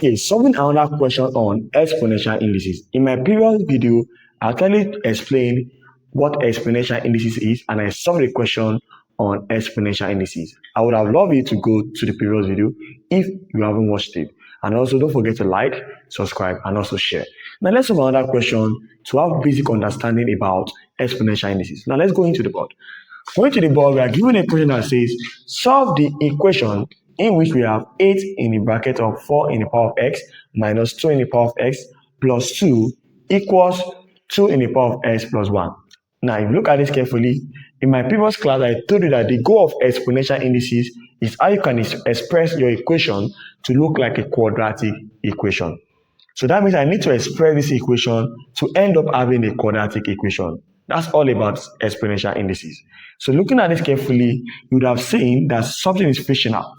Okay, solving another question on exponential indices. In my previous video, I actually explained what exponential indices is and I solved the question on exponential indices. I would have loved you to go to the previous video if you haven't watched it. And also don't forget to like, subscribe, and also share. Now let's solve another question to have basic understanding about exponential indices. Now let's go into the board. Going to the board, we are given a question that says, solve the equation in which we have 8 in the bracket of 4 in the power of x minus 2 in the power of x plus 2 equals 2 in the power of x plus 1. Now, if you look at this carefully, in my previous class, I told you that the goal of exponential indices is how you can express your equation to look like a quadratic equation. So that means I need to express this equation to end up having a quadratic equation. That's all about exponential indices. So looking at this carefully, you would have seen that something is fishing out.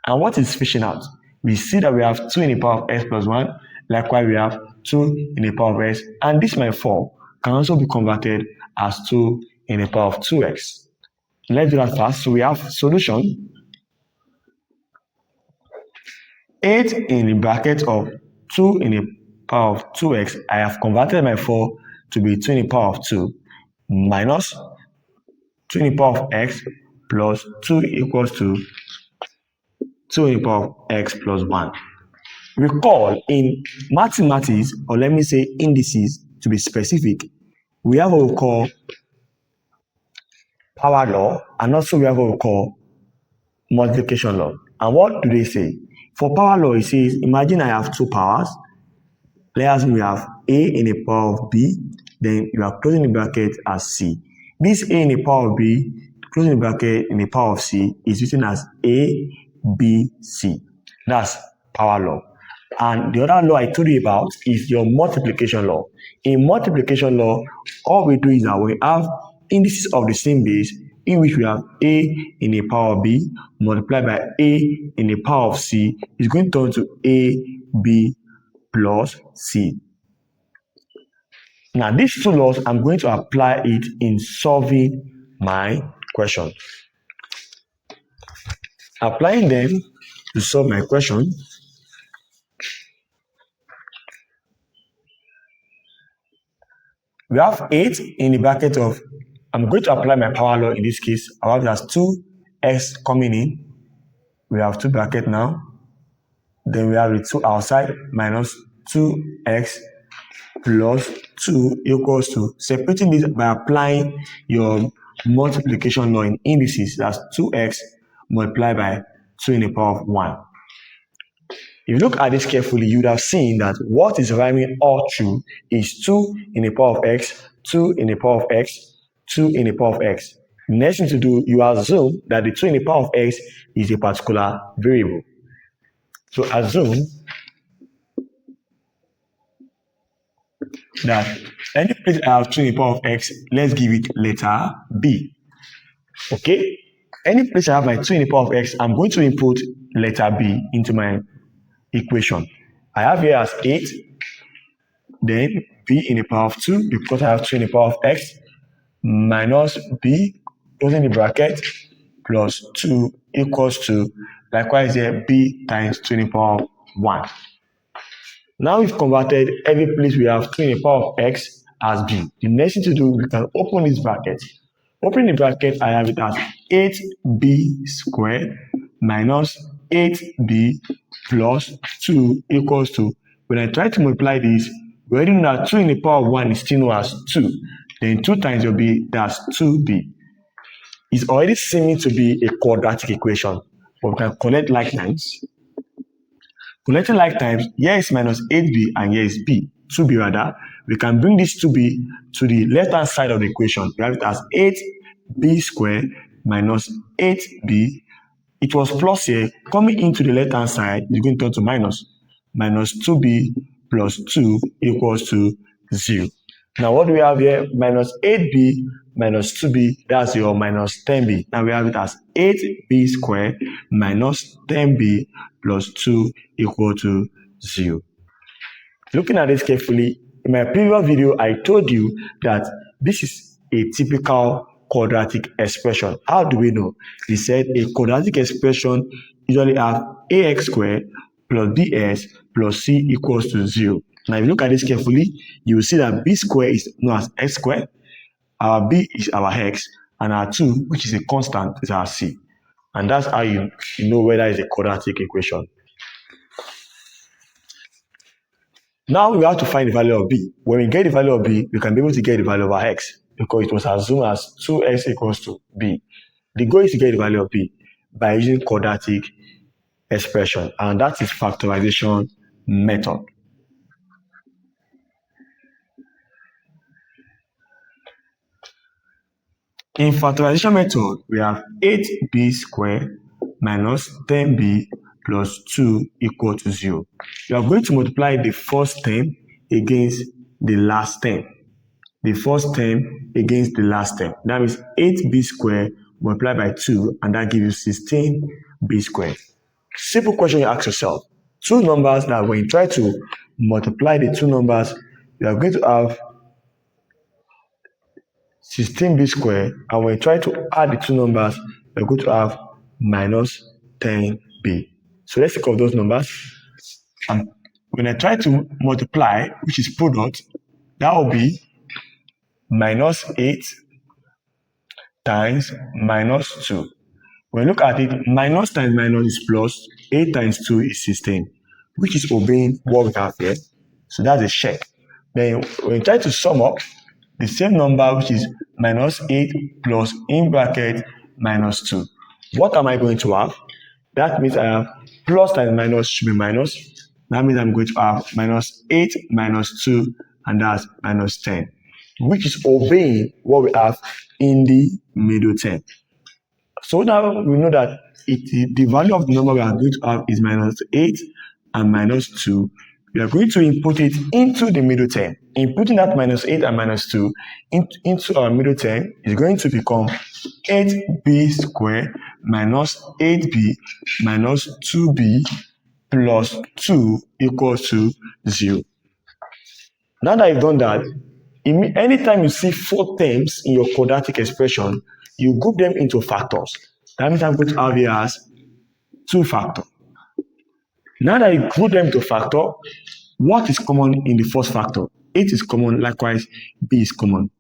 And what is fishing out? We see that we have 2 in the power of x plus 1. Likewise, we have 2 in the power of x. And this, my 4, can also be converted as 2 in the power of 2x. Let's do that fast. So we have solution 8 in the bracket of 2 in the power of 2x. I have converted my 4 to be 2 in the power of 2 minus 2 in the power of x plus 2 equals to 2 in the power of x plus 1. Recall, in mathematics, or let me say indices to be specific, we have what we call power law, and also we have what we call multiplication law. And what do they say? For power law, it says, imagine I have 2 powers. Let's say we have a in the power of b, then you are closing the bracket as c. This a in the power of b, closing the bracket in the power of c, is written as a, b, c. That's power law. And the other law I told you about is your multiplication law. In multiplication law, all we do is that we have indices of the same base in which we have a in the power of b multiplied by a in the power of c is going to turn to a, b plus c. Now, these two laws, I'm going to apply it in solving my question. Applying them to solve my question, we have 8 in the bracket of, I'm going to apply my power law in this case. I have that's 2x coming in. We have 2 bracket now. Then we have the 2 outside minus 2x plus 2 equals to, separating this by applying your multiplication law in indices, that's 2x multiplied by 2 in the power of 1. If you look at this carefully, you would have seen that what is rhyming all through is 2 in the power of x, 2 in the power of x, 2 in the power of x. Next thing to do, you assume that the 2 in the power of x is a particular variable. So assume that any place I have 2 in the power of x, let's give it letter b. Okay? Any place I have my 2 in the power of x, I'm going to input letter b into my equation. I have here as 8, then b in the power of 2, because I have 2 in the power of x, minus b, closing the bracket, plus 2 equals to, likewise here, b times 2 in the power of 1. Now we've converted every place we have 2 in the power of x as b. The next thing to do, we can open this bracket. Opening the bracket, I have it as 8b squared minus 8b plus 2 equals to, when I try to multiply this, we already know that 2 in the power of 1 is still known as 2. Then 2 times your b, that's 2b. It's already seeming to be a quadratic equation, but we can collect like times. Collecting like times, here is minus 8b and here is b, 2b rather. We can bring this 2b to the left-hand side of the equation. We have it as 8b squared minus 8b. It was plus here. Coming into the left-hand side, it's going to turn to minus. Minus 2b plus 2 equals to 0. Now, what do we have here? Minus 8b minus 2b, that's your minus 10b. Now, we have it as 8b squared minus 10b plus 2 equal to 0. Looking at this carefully, in my previous video, I told you that this is a typical quadratic expression. How do we know? We said a quadratic expression usually have ax squared plus bs plus c equals to 0. Now, if you look at this carefully, you will see that b squared is known as x squared, our b is our x, and our 2, which is a constant, is our c. And that's how you know whether it's a quadratic equation. Now we have to find the value of b. When we get the value of b, we can be able to get the value of our x, because it was assumed as 2x equals to b. The goal is to get the value of b by using quadratic expression, and that is factorization method. In factorization method, we have 8b squared minus 10b plus 2 equal to 0. You are going to multiply the first term against the last term. The first term against the last term. That means 8b squared multiplied by 2, and that gives you 16b squared. Simple question you ask yourself. Two numbers that when you try to multiply the two numbers, you are going to have 16b squared, and when you try to add the two numbers, you're going to have minus 10b. So let's think of those numbers. And when I try to multiply, which is product, that will be minus 8 times minus 2. When you look at it, minus times minus is plus, 8 times 2 is 16, which is obeying what we have here. So that's a check. Then when you try to sum up the same number, which is minus 8 plus in bracket minus 2, what am I going to have? That means I have plus times minus should be minus. That means I'm going to have minus 8 minus 2, and that's minus 10, which is obeying what we have in the middle term. So now we know that the value of the number we are going to have is minus 8 and minus 2. We are going to input it into the middle term. Inputting that minus 8 and minus 2 into our middle term is going to become 8b squared minus 8b minus 2b plus 2 equals to 0. Now that you've done that, anytime you see 4 terms in your quadratic expression, you group them into factors. That means I'm going to have here as 2 factors. Now that you group them into factor, what is common in the first factor? 8 is common, likewise b is common.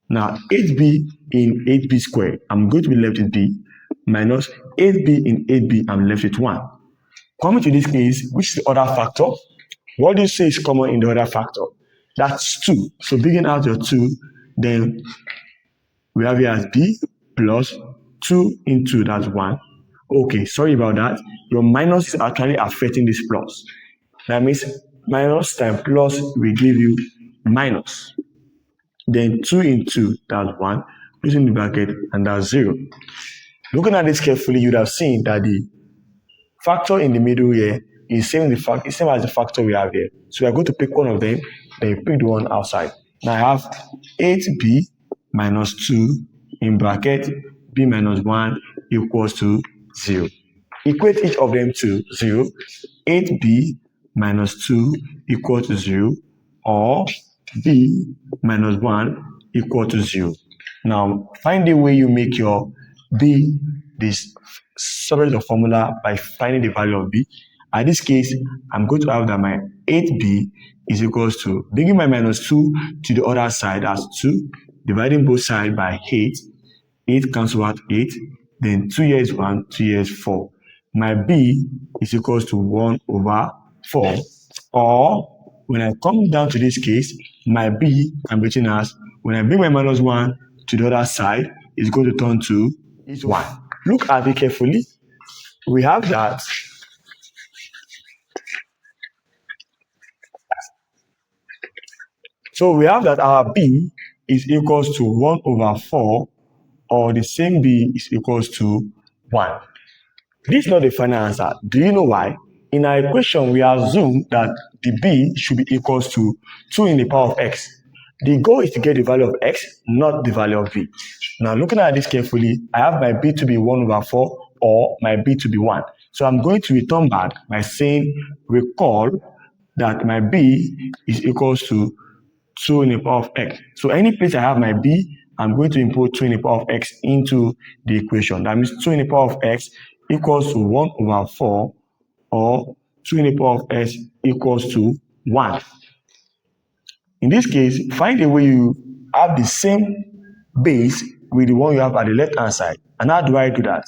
Now 8b in 8b squared, I'm going to be left with b, minus 8b in 8b, I'm left with 1. Coming to this case, which is the other factor? What do you say is common in the other factor? That's 2. So begin out your 2, then we have here as b plus 2 into that's 1. Okay, sorry about that. Your minus is actually affecting this plus. That means minus times plus will give you minus. Then 2 into that's 1, using the bracket, and that's 0. Looking at this carefully, you would have seen that the factor in the middle here is same as the factor we have here. So we are going to pick one of them, then you pick the one outside. Now I have 8b minus 2 in bracket b minus 1 equals to 0. Equate each of them to 0. 8b minus 2 equals to 0, or b minus 1 equal to 0. Now find the way you make your b this subject of formula by finding the value of b. In this case, I'm going to have that my 8b is equals to, bringing my minus 2 to the other side as 2, dividing both sides by 8. 8 cancel out 8, then 2 here is 1, 2 here is 4. My b is equals to 1 over 4, or when I come down to this case, my b I'm written as, when I bring my minus 1 to the other side, it's going to turn to 1. Look at it carefully. We have that our b is equals to 1 over 4, or the same b is equals to 1. This is not the final answer. Do you know why? In our equation, we assume that the b should be equals to 2 in the power of x. The goal is to get the value of x, not the value of b. Now, looking at this carefully, I have my b to be 1 over 4, or my b to be 1. So I'm going to return back by saying, recall that my b is equals to 2 in the power of x. So any place I have my b, I'm going to input 2 in the power of x into the equation. That means 2 in the power of x equals to 1 over 4, or 2 in the power of x equals to 1. In this case, find a way you have the same base with the one you have at the left hand side. And how do I do that?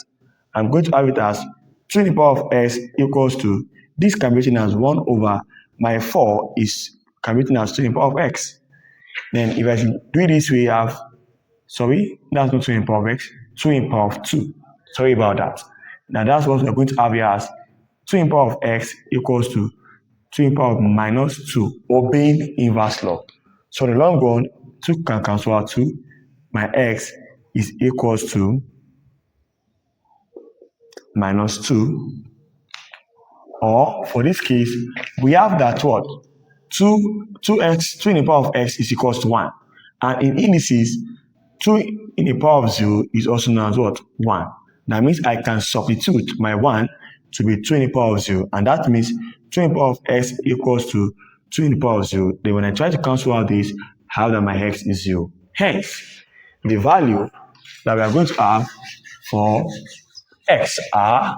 I'm going to have it as 2 in the power of x equals to, this can be written as 1 over my 4 is can be written as 2 in the power of x. Then if I do it this way, I have, sorry, that's not 2 in the power of x, 2 in the power of 2. Sorry about that. Now that's what we're going to have here as 2 in the power of x equals to 2 in the power of minus 2, obeying inverse law. So in the long run, 2 can cancel out 2. My x is equals to minus 2. Or for this case, we have that what? 2x, 2 in the power of x is equals to 1. And in indices, 2 in the power of 0 is also known as what? 1. That means I can substitute my 1 to be 2 in the power of 0. And that means 2 in the power of x equals to 2 in the power of 0. Then when I try to cancel out this, I have that my x is 0. Hence, the value that we are going to have for x are,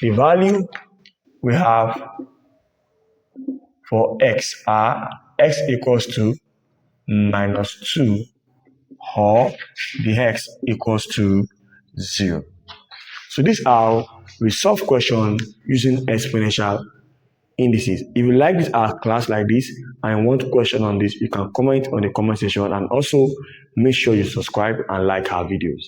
the value we have for x are x equals to minus 2 or the x equals to 0. So this is how we solve questions using exponential indices. If you like this art class like this and want a question on this, you can comment on the comment section, and also make sure you subscribe and like our videos.